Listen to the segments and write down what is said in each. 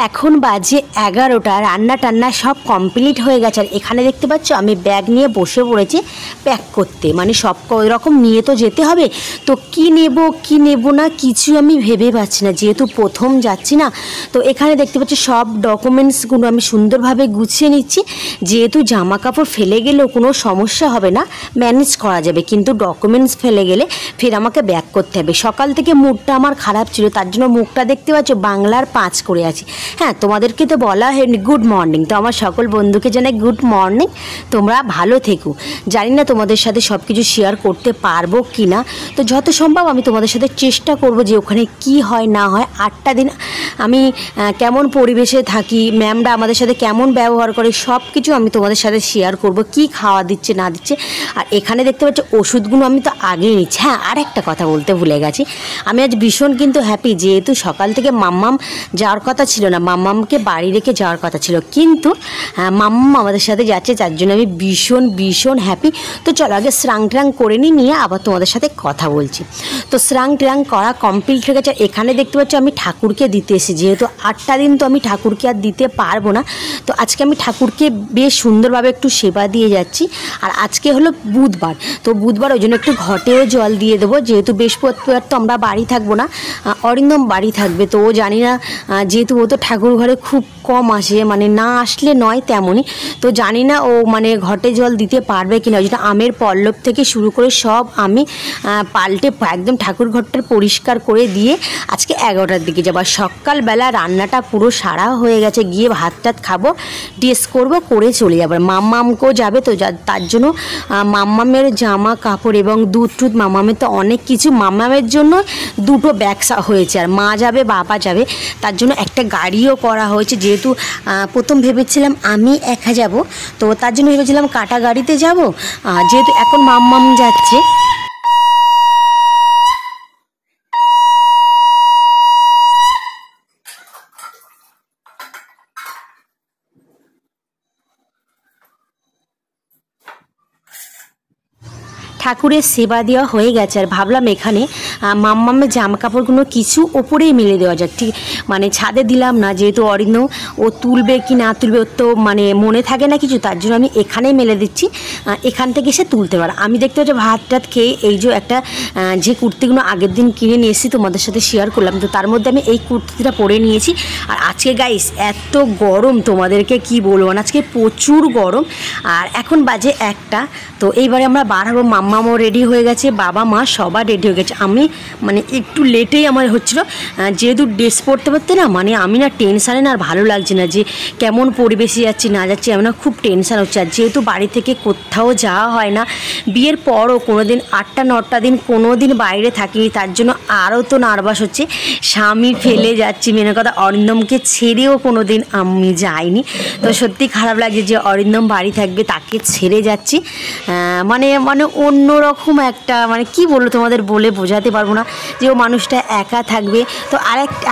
এখন বাজে 11টা, রান্না টান্না সব কমপ্লিট হয়ে গেছে। আর এখানে দেখতে পাচ্ছ আমি ব্যাগ নিয়ে বসে পড়েছি প্যাক করতে, মানে সব রকম নিয়ে তো যেতে হবে। তো কি নেব না কিছু আমি ভেবে পাচ্ছি না, যেহেতু প্রথম যাচ্ছি না। তো এখানে দেখতে পাচ্ছি সব ডকুমেন্টসগুলো আমি সুন্দরভাবে গুছিয়ে নিচ্ছি, যেহেতু জামা কাপড় ফেলে গেলেও কোনো সমস্যা হবে না, ম্যানেজ করা যাবে। কিন্তু ডকুমেন্টস ফেলে গেলে ফের আমাকে ব্যাক করতে হবে। সকাল থেকে মুডটা আমার খারাপ ছিল, তার জন্য মুখটা দেখতে পাচ্ছ বাংলার 5 করে আছি। হ্যাঁ, তোমাদেরকে তো বলা হয়নি গুড মর্নিং, তো আমার সকল বন্ধুকে জানাই গুড মর্নিং, তোমরা ভালো থেকো। জানি না তোমাদের সাথে সব কিছু শেয়ার করতে পারবো কি না, তো যত সম্ভব আমি তোমাদের সাথে চেষ্টা করব যে ওখানে কি হয় না হয়। 8টা দিন আমি কেমন পরিবেশে থাকি, ম্যামরা আমাদের সাথে কেমন ব্যবহার করে, সব কিছু আমি তোমাদের সাথে শেয়ার করব, কি খাওয়া দিচ্ছে না দিচ্ছে। আর এখানে দেখতে পাচ্ছ ওষুধগুলো আমি তো আগেই নিচ্ছি। হ্যাঁ, আর একটা কথা বলতে ভুলে গেছি, আমি আজ ভীষণ কিন্তু হ্যাপি, যেহেতু সকাল থেকে মাম্মাম যাওয়ার কথা ছিল না, মাম্মামকে বাড়ি রেখে যাওয়ার কথা ছিল, কিন্তু মাম্মাম আমাদের সাথে যাচ্ছে, যার জন্য আমি ভীষণ হ্যাপি। তো চলো আগে স্নান ট্রাং করে নিয়ে আবার তোমাদের সাথে কথা বলছি। তো স্নান ট্রাং করা কমপ্লিট হয়ে গেছে। এখানে দেখতে পাচ্ছ আমি ঠাকুরকে দিতে এসেছি, যেহেতু 8টা দিন তো আমি ঠাকুরকে আর দিতে পারবো না, তো আজকে আমি ঠাকুরকে বেশ সুন্দরভাবে একটু সেবা দিয়ে যাচ্ছি। আর আজকে হলো বুধবার, তো বুধবার ওই জন্য একটু ঘটেও জল দিয়ে দেবো, যেহেতু বৃহস্পতিবার তো আমরা বাড়ি থাকবো না, অরিন্দম বাড়ি থাকবে। তো ও জানি না, যেহেতু ও তো ঠাকুর ঘরে খুব কম আসে, মানে না আসলে নয় তেমনই, তো জানি না ও মানে ঘটে জল দিতে পারবে কিনা। ওই জন্য আমের পল্লব থেকে শুরু করে সব আমি পাল্টে একদম ঠাকুর ঘরটা পরিষ্কার করে দিয়ে আজকে 11টার দিকে যাবো। সকালবেলা রান্নাটা পুরো সারা হয়ে গেছে, গিয়ে ভাত টাত খাবো, ড্রেস করবো, করে চলে যাবো। মাম্মামকেও যাবে, তো তার জন্য মাম্মামের জামা কাপড় এবং দুধ টুধ, মাম্মামের তো অনেক কিছু, মাম্মামের জন্য 2টো ব্যাগ হয়েছে। আর মা যাবে, বাবা যাবে, তার জন্য একটা গাড়িও করা হয়েছে। যেহেতু প্রথম ভেবেছিলাম আমি একা যাব, তো তার জন্য ভেবেছিলাম কাটা গাড়িতে যাব, যেহেতু এখন মাম্মাম যাচ্ছে। ঠাকুরের সেবা দেওয়া হয়ে গেছে, আর ভাবলাম এখানে মাম্মামের জামা কাপড়গুলো কিছু ওপরেই মেলে দেওয়া যাক, ঠিক মানে ছাদে দিলাম না, যেহেতু অরিন্দ ও তুলবে কি না তুলবে ওর তো মানে মনে থাকে না কিছু, তার জন্য আমি এখানেই মেলে দিচ্ছি, এখান থেকে এসে তুলতে পারে। আমি দেখতে পাচ্ছি ভাত টাত খেয়ে এই যে একটা যে কুর্তিগুলো আগের দিন কিনে নিয়ে এসেছি তোমাদের সাথে শেয়ার করলাম, তো তার মধ্যে আমি এই কুর্তিটা পরে নিয়েছি। আর আজকে গাইস এত গরম তোমাদেরকে কি বলবো না, আজকে প্রচুর গরম। আর এখন বাজে 1টা, তো এইবারে আমরা বার হবো। মাম্মামও রেডি হয়ে গেছে, বাবা মা সবার রেডি হয়ে গেছে। আমি মানে একটু লেটেই আমার হচ্ছিলো, যেহেতু ড্রেস পরতে পারতে না, মানে আমি না টেনশানে না, আর ভালো লাগছে না যে কেমন পরিবেশে যাচ্ছি না যাচ্ছি, আমি না খুব টেনশান হচ্ছে। আর যেহেতু বাড়ি থেকে কোথাও যাওয়া হয় না, বিয়ের পরও কোনো দিন 8টা 9টা দিন কোনো দিন বাইরে থাকিনি, তার জন্য আরও তো নার্ভাস হচ্ছে। স্বামী ফেলে যাচ্ছি, মেনে কথা অরিন্দমকে ছেড়েও কোনো দিন আমি যাইনি, তো সত্যি খারাপ লাগছে যে অরিন্দম বাড়ি থাকবে, তাকে ছেড়ে যাচ্ছি। মানে অন্যরকম একটা, মানে কি বলবো তোমাদের বলে বোঝাতে পারবো না যে ও মানুষটা একা থাকবে। তো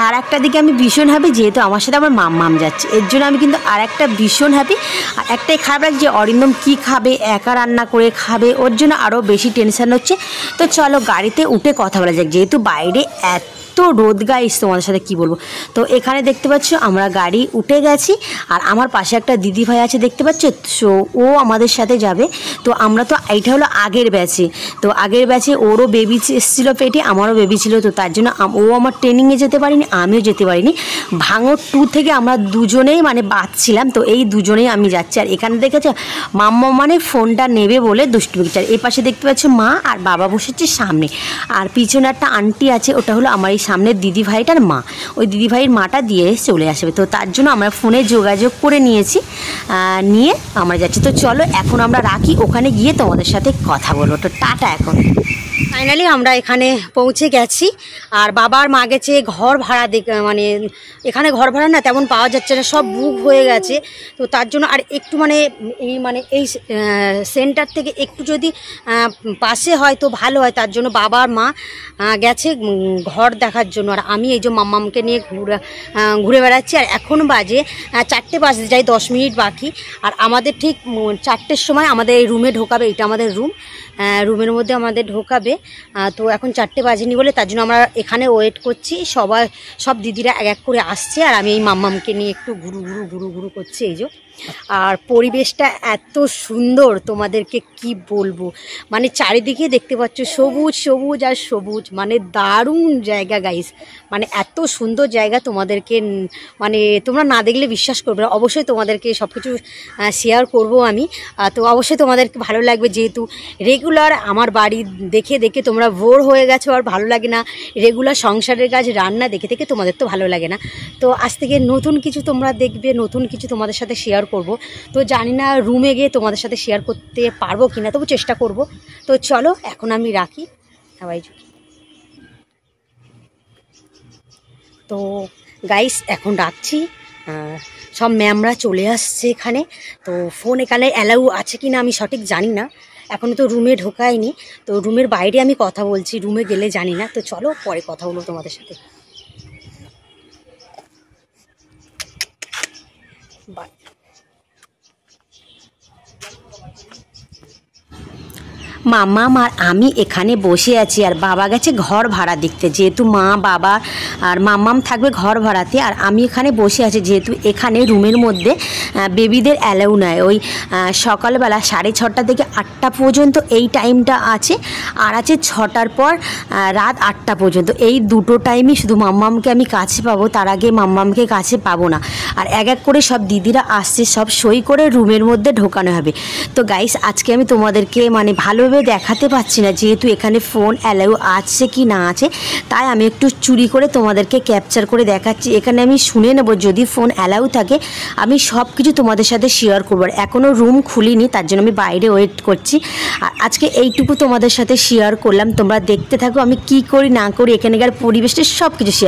আর একটা দিকে আমি ভীষণ হ্যাপি, যেহেতু আমার সাথে আমার মাম্মাম যাচ্ছে, এর জন্য আমি কিন্তু আর একটা ভীষণ হ্যাপি। আর একটাই খারাপ লাগছে যে অরিন্দম কী খাবে, একা রান্না করে খাবে, ওর জন্য আরও বেশি টেনশান হচ্ছে। তো চলো গাড়িতে উঠে কথা বলা যাক, যেহেতু বাইরে এত রোদ গাইস, তোমাদের সাথে কি বলবো। তো এখানে দেখতে পাচ্ছ আমরা গাড়ি উঠে গেছি, আর আমার পাশে একটা দিদি ভাই আছে দেখতে পাচ্ছ, সো ও আমাদের সাথে যাবে। তো আমরা তো এইটা হলো আগের ব্যাচে, তো আগের ব্যাচে ওরও বেবি এসেছিলো পেটে, আমারও বেবি ছিল, তো তার জন্য ও আমার ট্রেনিংয়ে যেতে পারিনি, আমিও যেতে পারিনি। ভাঙর 2 থেকে আমরা দুজনেই মানে বাঁচছিলাম, তো এই দুজনেই আমি যাচ্ছি। আর এখানে দেখেছো মাম্মা মানে ফোনটা নেবে বলে দুষ্টুমি। আর এই পাশে দেখতে পাচ্ছ মা আর বাবা বসেছে সামনে, আর পিছনে একটা আন্টি আছে, ওটা হলো আমার এই সামনের দিদি ভাইটার মা, ওই দিদি ভাইয়ের মাটা দিয়ে চলে আসবে। তো তার জন্য আমরা ফোনে যোগাযোগ করে নিয়েছি, নিয়ে আমরা যাচ্ছি। তো চলো এখন আমরা রাখি, ওখানে গিয়ে তোমাদের সাথে কথা বলবো। তো টাটা। এখন ফাইনালি আমরা এখানে পৌঁছে গেছি, আর বাবার মা গেছে ঘর ভাড়া মানে এখানে ঘর ভাড়া না তেমন পাওয়া যাচ্ছে না, সব বুক হয়ে গেছে। তো তার জন্য আর একটু এই সেন্টার থেকে একটু যদি পাশে হয় তো ভালো হয়, তার জন্য বাবার মা গেছে ঘর দেখার জন্য। আর আমি এই যে মাম্মামকে নিয়ে ঘুরে বেড়াচ্ছি। আর এখন বাজে 4টে বাজতে যাই, 10 মিনিট বাকি। আর আমাদের ঠিক 4টের সময় আমাদের এই রুমে ঢোকাবে, এটা আমাদের রুম। রুমের মধ্যে আমাদের ঢোকাবে। তো এখন 4টে বাজেনি বলে তার জন্য আমরা এখানে ওয়েট করছি। সব দিদিরা এক এক করে আসছে আর আমি এই মাম্মামকে নিয়ে একটু ঘুরু করছি। এই যে আর পরিবেশটা এত সুন্দর তোমাদেরকে কি বলবো, মানে চারিদিকে দেখতে পাচ্ছ সবুজ আর সবুজ, মানে দারুণ জায়গা গাইস, মানে এত সুন্দর জায়গা তোমাদেরকে মানে তোমরা না দেখলে বিশ্বাস করবে না। অবশ্যই তোমাদেরকে সব কিছু শেয়ার করব আমি, তো অবশ্যই তোমাদেরকে ভালো লাগবে, যেহেতু রেগুলার আমার বাড়ি দেখে দেখে তোমরা বোর হয়ে গেছো আর ভালো লাগে না, রেগুলার সংসারের কাজ রান্না দেখে দেখে তোমাদের তো ভালো লাগে না। তো আজ থেকে নতুন কিছু তোমরা দেখবে, নতুন কিছু তোমাদের সাথে শেয়ার করব। তো জানি না রুমে গিয়ে তোমাদের সাথে শেয়ার করতে পারবো কিনা, তবু চেষ্টা করব। তো চলো এখন আমি রাখি সবাই। তো গাইস এখন রাখছি, সব ম্যামরা চলে আসছে এখানে। তো ফোন এখানে অ্যালাউ আছে কি না আমি সঠিক জানি না, এখনও তো রুমে ঢোকায়নি। তো রুমের বাইরে আমি কথা বলছি, রুমে গেলে জানি না। তো চলো পরে কথা বলবো তোমাদের সাথে, বাই। মাম্মাম আর আমি এখানে বসে আছি আর বাবা গেছে ঘর ভাড়া দেখতে, যেহেতু মা বাবা আর মাম্মাম থাকবে ঘর ভাড়াতে, আর আমি এখানে বসে আছি যেহেতু এখানে রুমের মধ্যে বেবিদের অ্যালাউ নয়। ওই সকালবেলা 6:30 থেকে 8টা পর্যন্ত এই টাইমটা আছে, আর আছে 6টার পর রাত 8টা পর্যন্ত। এই দুটো টাইমই শুধু মাম্মামকে আমি কাছে পাবো, তার আগে মাম্মামকে কাছে পাবো না। আর এক এক করে সব দিদিরা আসছে, সব সই করে রুমের মধ্যে ঢোকানো হবে। তো গাইস আজকে আমি তোমাদেরকে মানে ভালোভাবে দেখাতে পাচ্ছি না, যেহেতু এখানে ফোন অ্যালাউ আছে কি না আছে, তাই আমি একটু চুরি করে তোমাদেরকে ক্যাপচার করে দেখাচ্ছি। এখানে আমি শুনে নেব, যদি ফোন অ্যালাউ থাকে আমি সব কিছু তোমাদের সাথে শেয়ার করবো। আর এখনও রুম খুলিনি, তার জন্য আমি বাইরে ওয়েট করছি। আর আজকে এইটুকু তোমাদের সাথে শেয়ার করলাম, তোমরা দেখতে থাকো আমি কি করি না করি, এখানকার পরিবেশটা সব কিছু শেয়ার।